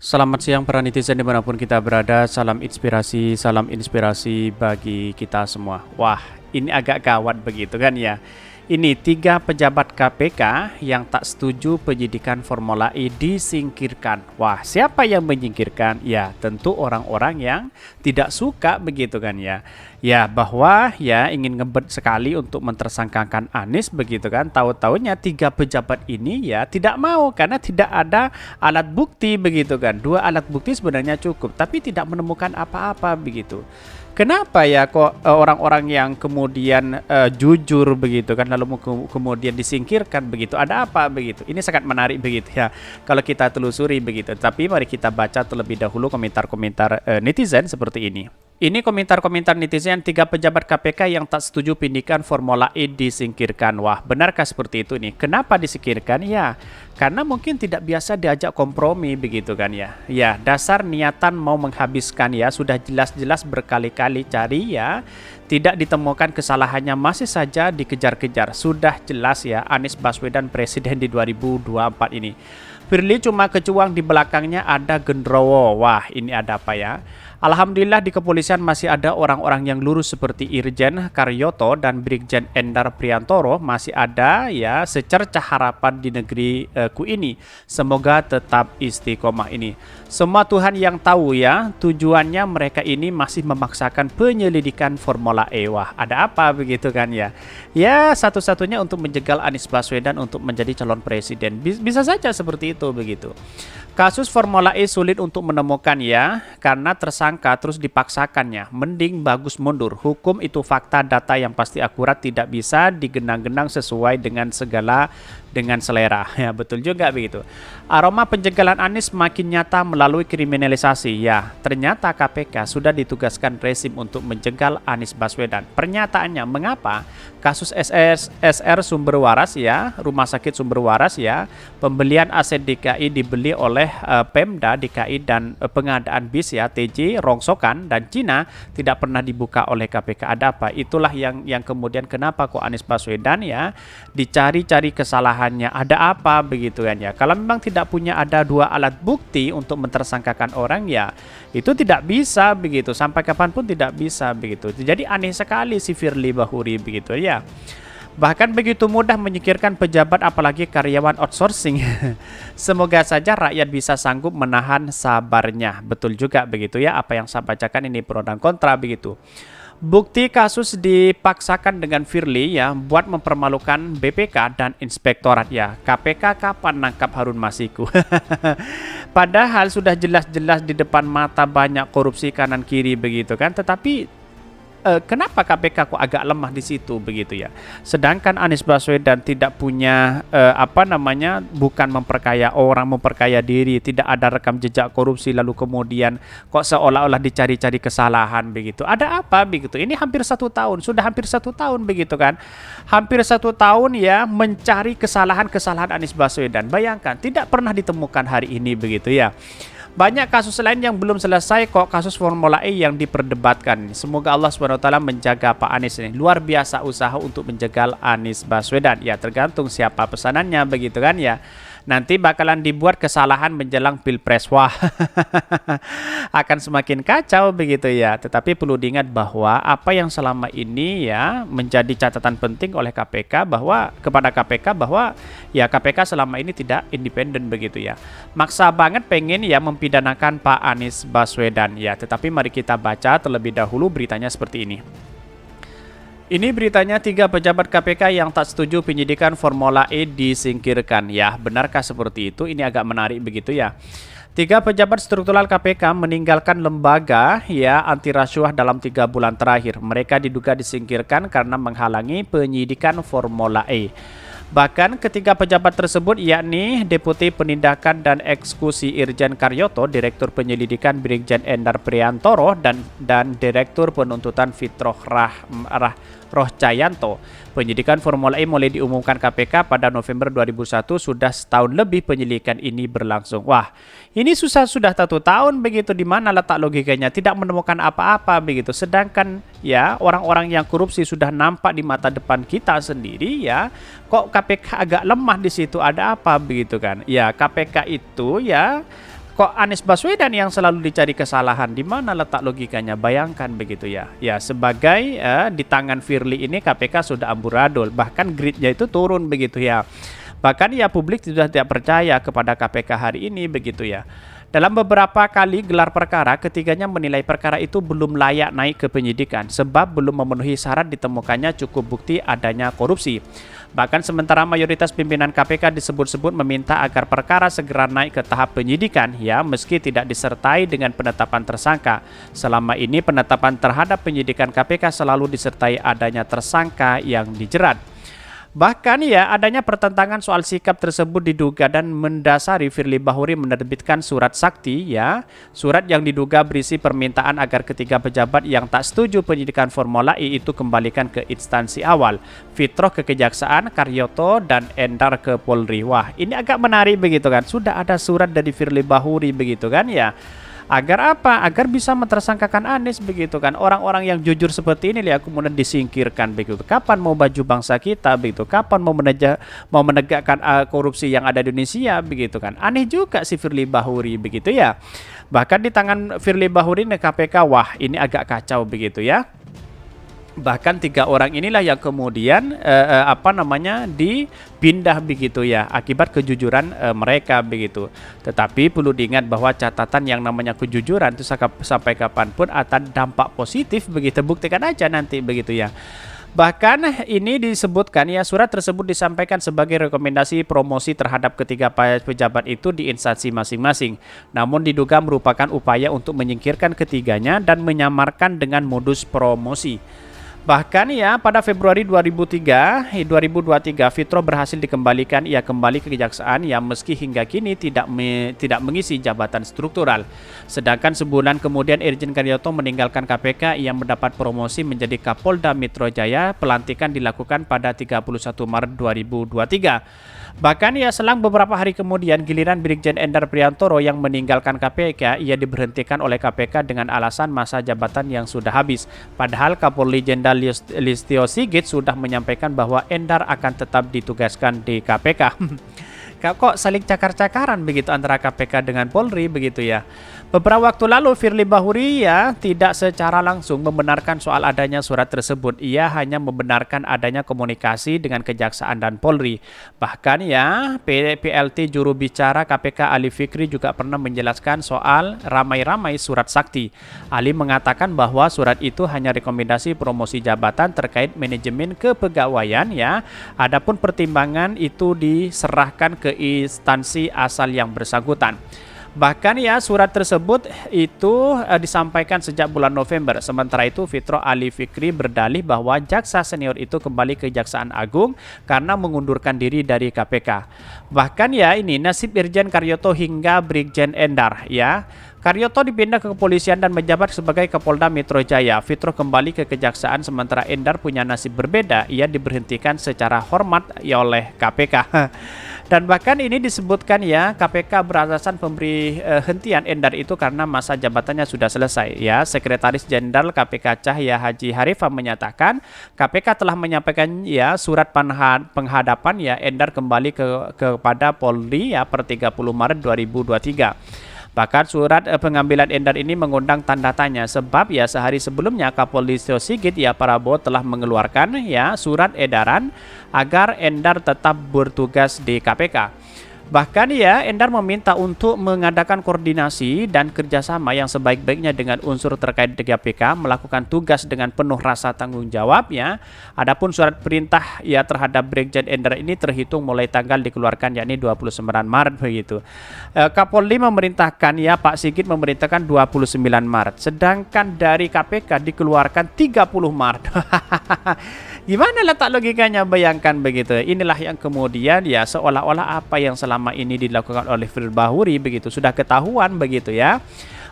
Selamat siang para netizen dimanapun kita berada, salam inspirasi bagi kita semua. Wah, ini agak gawat begitu kan ya. Ini tiga pejabat KPK yang tak setuju penyidikan Formula E disingkirkan. Wah, siapa yang menyingkirkan? Ya, tentu orang-orang yang tidak suka begitu kan ya. Ya, bahwa ya ingin ngebet sekali untuk mentersangkakan Anies begitu kan. Tahu-taunya tiga pejabat ini ya tidak mau karena tidak ada alat bukti begitu kan. Dua alat bukti sebenarnya cukup, tapi tidak menemukan apa-apa begitu. Kenapa ya kok orang-orang yang kemudian jujur begitu kan lalu kemudian disingkirkan begitu? Ada apa begitu? Ini sangat menarik begitu ya. Kalau kita telusuri begitu. Tapi mari kita baca terlebih dahulu komentar-komentar netizen seperti ini. Ini komentar-komentar netizen tiga pejabat KPK yang tak setuju pendidikan Formula E disingkirkan. Wah, benarkah seperti itu nih? Kenapa disingkirkan? Ya, karena mungkin tidak biasa diajak kompromi begitu kan ya. Ya, dasar niatan mau menghabiskan ya sudah jelas-jelas berkali-kali cari ya. Tidak ditemukan kesalahannya masih saja dikejar-kejar. Sudah jelas ya Anies Baswedan presiden di 2024 ini. Firly cuma kecuang di belakangnya ada genderuwo. Wah, ini ada apa ya? Alhamdulillah di kepolisian masih ada orang-orang yang lurus seperti Irjen Karyoto dan Brigjen Endar Priantoro, masih ada ya secercah harapan di negeriku ini. Semoga tetap istiqomah ini. Semua Tuhan yang tahu ya tujuannya mereka ini masih memaksakan penyelidikan Formula E. Wah, ada apa begitu kan ya? Ya, satu-satunya untuk menjegal Anies Baswedan untuk menjadi calon presiden. Bisa saja seperti itu begitu. Kasus Formula E sulit untuk menemukan ya, karena tersangka terus dipaksakannya. Mending bagus mundur. Hukum itu fakta, data yang pasti akurat, tidak bisa digenang-genang sesuai dengan selera. Ya, betul juga begitu. Aroma penjagalan Anies makin nyata melalui kriminalisasi. Ya, ternyata KPK sudah ditugaskan rezim untuk menjegal Anies Baswedan. Pernyataannya, mengapa? Kasus SR Sumber Waras ya, Rumah Sakit Sumber Waras ya, pembelian aset DKI dibeli oleh Pemda DKI dan pengadaan bis ya TJ rongsokan dan Cina tidak pernah dibuka oleh KPK. Ada apa? Itulah yang kemudian kenapa kok Anies Baswedan ya dicari-cari kesalahannya. Ada apa begitu kan ya? Kalau memang tidak punya ada dua alat bukti untuk mentersangkakan orang ya itu tidak bisa begitu. Sampai kapanpun tidak bisa begitu. Jadi aneh sekali si Firly Bahuri begitu ya. Bahkan begitu mudah menyingkirkan pejabat apalagi karyawan outsourcing. Semoga saja rakyat bisa sanggup menahan sabarnya. Betul juga begitu ya apa yang saya bacakan ini pro dan kontra begitu. Bukti kasus dipaksakan dengan Firly ya buat mempermalukan BPK dan inspektorat ya. KPK kapan nangkap Harun Masiku? Padahal sudah jelas-jelas di depan mata banyak korupsi kanan kiri begitu kan. Tetapi kenapa KPK kok agak lemah di situ begitu ya? Sedangkan Anies Baswedan tidak punya bukan memperkaya orang, memperkaya diri, tidak ada rekam jejak korupsi lalu kemudian kok seolah-olah dicari-cari kesalahan begitu. Ada apa begitu? Ini hampir 1 tahun, sudah hampir 1 tahun begitu kan? Hampir 1 tahun ya mencari kesalahan-kesalahan Anies Baswedan. Bayangkan tidak pernah ditemukan hari ini begitu ya. Banyak kasus lain yang belum selesai kok kasus Formula E yang diperdebatkan. Semoga Allah SWT menjaga Pak Anies ini. Luar biasa usaha untuk menjegal Anies Baswedan. Ya tergantung siapa pesanannya begitu kan ya. Nanti bakalan dibuat kesalahan menjelang Pilpres. Wah, akan semakin kacau begitu ya. Tetapi perlu diingat bahwa apa yang selama ini ya menjadi catatan penting oleh KPK kepada KPK bahwa ya KPK selama ini tidak independen begitu ya. Maksa banget pengen ya mempidanakan Pak Anies Baswedan ya. Tetapi mari kita baca terlebih dahulu beritanya seperti ini. Ini beritanya tiga pejabat KPK yang tak setuju penyidikan Formula E disingkirkan. Ya, benarkah seperti itu? Ini agak menarik begitu ya. Tiga pejabat struktural KPK meninggalkan lembaga ya anti rasuah dalam 3 bulan terakhir. Mereka diduga disingkirkan karena menghalangi penyidikan Formula E. Bahkan ketiga pejabat tersebut yakni Deputi Penindakan dan Eksekusi Irjen Karyoto, Direktur Penyelidikan Brigjen Endar Priantoro dan Direktur Penuntutan Fitroh Rohcayanto. Penyidikan Formula E mulai diumumkan KPK pada November 2001, sudah setahun lebih penyelidikan ini berlangsung. Wah, ini sudah 1 tahun begitu, di mana letak logikanya? Tidak menemukan apa-apa begitu. Sedangkan ya orang-orang yang korupsi sudah nampak di mata depan kita sendiri ya. Kok KPK agak lemah di situ? Ada apa begitu kan? Ya, KPK itu ya Kok Anies Baswedan yang selalu dicari kesalahan? Di mana letak logikanya? Bayangkan begitu ya. Ya sebagai di tangan Firly ini KPK sudah amburadul, bahkan gridnya itu turun begitu ya. Bahkan ya publik sudah tidak percaya kepada KPK hari ini begitu ya. Dalam beberapa kali gelar perkara, ketiganya menilai perkara itu belum layak naik ke penyidikan sebab belum memenuhi syarat ditemukannya cukup bukti adanya korupsi. Bahkan sementara mayoritas pimpinan KPK disebut-sebut meminta agar perkara segera naik ke tahap penyidikan, ya meski tidak disertai dengan penetapan tersangka. Selama ini penetapan terhadap penyidikan KPK selalu disertai adanya tersangka yang dijerat. Bahkan ya adanya pertentangan soal sikap tersebut diduga dan mendasari Firly Bahuri menerbitkan surat sakti ya, surat yang diduga berisi permintaan agar ketiga pejabat yang tak setuju penyidikan Formula E itu kembalikan ke instansi awal, Fitroh ke Kejaksaan, Karyoto dan Endar ke Polri. Wah, ini agak menarik begitu kan. Sudah ada surat dari Firly Bahuri begitu kan ya. Agar apa? Agar bisa mentersangkakan Anies begitu kan. Orang-orang yang jujur seperti ini lihat kemudian disingkirkan begitu. Kapan mau baju bangsa kita begitu? Kapan mau menegakkan korupsi yang ada di Indonesia begitu kan? Aneh juga si Firly Bahuri begitu ya. Bahkan di tangan Firly Bahuri nih KPK, wah ini agak kacau begitu ya. Bahkan 3 orang inilah yang kemudian dipindah begitu ya akibat kejujuran mereka begitu. Tetapi perlu diingat bahwa catatan yang namanya kejujuran itu sampai kapanpun akan dampak positif begitu. Buktikan aja nanti begitu ya. Bahkan ini disebutkan ya surat tersebut disampaikan sebagai rekomendasi promosi terhadap ketiga pejabat itu di instansi masing-masing. Namun diduga merupakan upaya untuk menyingkirkan ketiganya dan menyamarkan dengan modus promosi. Bahkan ya pada Februari 2023 Fitroh berhasil dikembalikan, ia kembali ke Kejaksaan yang meski hingga kini tidak mengisi jabatan struktural. Sedangkan sebulan kemudian Irjen Karyoto meninggalkan KPK, ia mendapat promosi menjadi Kapolda Metro Jaya. Pelantikan dilakukan pada 31 Maret 2023. Bahkan ya selang beberapa hari kemudian giliran Brigjen Endar Priantoro yang meninggalkan KPK, ia diberhentikan oleh KPK dengan alasan masa jabatan yang sudah habis. Padahal Kapolri Jenderal Listio Sigit sudah menyampaikan bahwa Endar akan tetap ditugaskan di KPK. Kok saling cakar-cakaran begitu antara KPK dengan Polri begitu ya. Beberapa waktu lalu Firly Bahuri ya tidak secara langsung membenarkan soal adanya surat tersebut. Ia hanya membenarkan adanya komunikasi dengan Kejaksaan dan Polri. Bahkan ya PLT juru bicara KPK Ali Fikri juga pernah menjelaskan soal ramai-ramai surat sakti. Ali mengatakan bahwa surat itu hanya rekomendasi promosi jabatan terkait manajemen kepegawaian ya. Adapun pertimbangan itu diserahkan ke instansi asal yang bersangkutan. Bahkan ya surat tersebut itu disampaikan sejak bulan November. Sementara itu Fitroh Ali Fikri berdalih bahwa jaksa senior itu kembali ke Kejaksaan Agung karena mengundurkan diri dari KPK. Bahkan ya ini nasib Irjen Karyoto hingga Brigjen Endar ya. Karyoto dipindah ke kepolisian dan menjabat sebagai Kapolda Metro Jaya. Fitroh kembali ke Kejaksaan sementara Endar punya nasib berbeda. Ia diberhentikan secara hormat ya oleh KPK. Dan bahkan ini disebutkan ya KPK beralasan pemberi hentian Endar itu karena masa jabatannya sudah selesai ya. Sekretaris Jenderal KPK Cahya Haji Harifah menyatakan KPK telah menyampaikan ya surat penghadapan ya Endar kembali kepada Polri ya per 30 Maret 2023. Bahkan surat pengambilan Endar ini mengundang tanda tanya sebab ya sehari sebelumnya Kapolri Listio Sigit ya Prabowo telah mengeluarkan ya surat edaran agar Endar tetap bertugas di KPK. Bahkan ya Endar meminta untuk mengadakan koordinasi dan kerjasama yang sebaik-baiknya dengan unsur terkait KPK, melakukan tugas dengan penuh rasa tanggung jawab ya. Adapun surat perintah ya terhadap Brigjen Endar ini terhitung mulai tanggal dikeluarkan yakni 29 Maret begitu. Kapolri memerintahkan ya Pak Sigit memerintahkan 29 Maret, sedangkan dari KPK dikeluarkan 30 Maret. Gimana letak logikanya, bayangkan begitu. Inilah yang kemudian ya seolah-olah apa yang selama ini dilakukan oleh Firly Bahuri begitu sudah ketahuan begitu ya.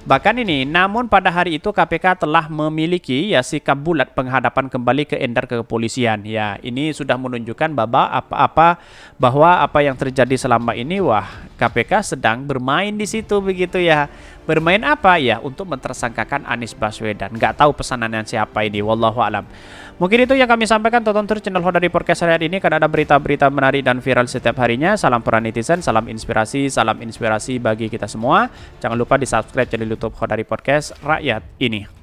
Bahkan ini, namun pada hari itu KPK telah memiliki ya sikap bulat penghadapan kembali ke Endar ke kepolisian. Ya, ini sudah menunjukkan bahwa apa yang terjadi selama ini wah KPK sedang bermain di situ begitu ya. Bermain apa ya? Untuk mentersangkakan Anies Baswedan. Nggak tahu pesanannya siapa ini, wallahu alam. Mungkin itu yang kami sampaikan. Tonton terus channel Hodari Podcast hari ini, karena ada berita-berita menarik dan viral setiap harinya. Salam para netizen, salam inspirasi bagi kita semua. Jangan lupa di subscribe channel YouTube Hodari Podcast Rakyat ini.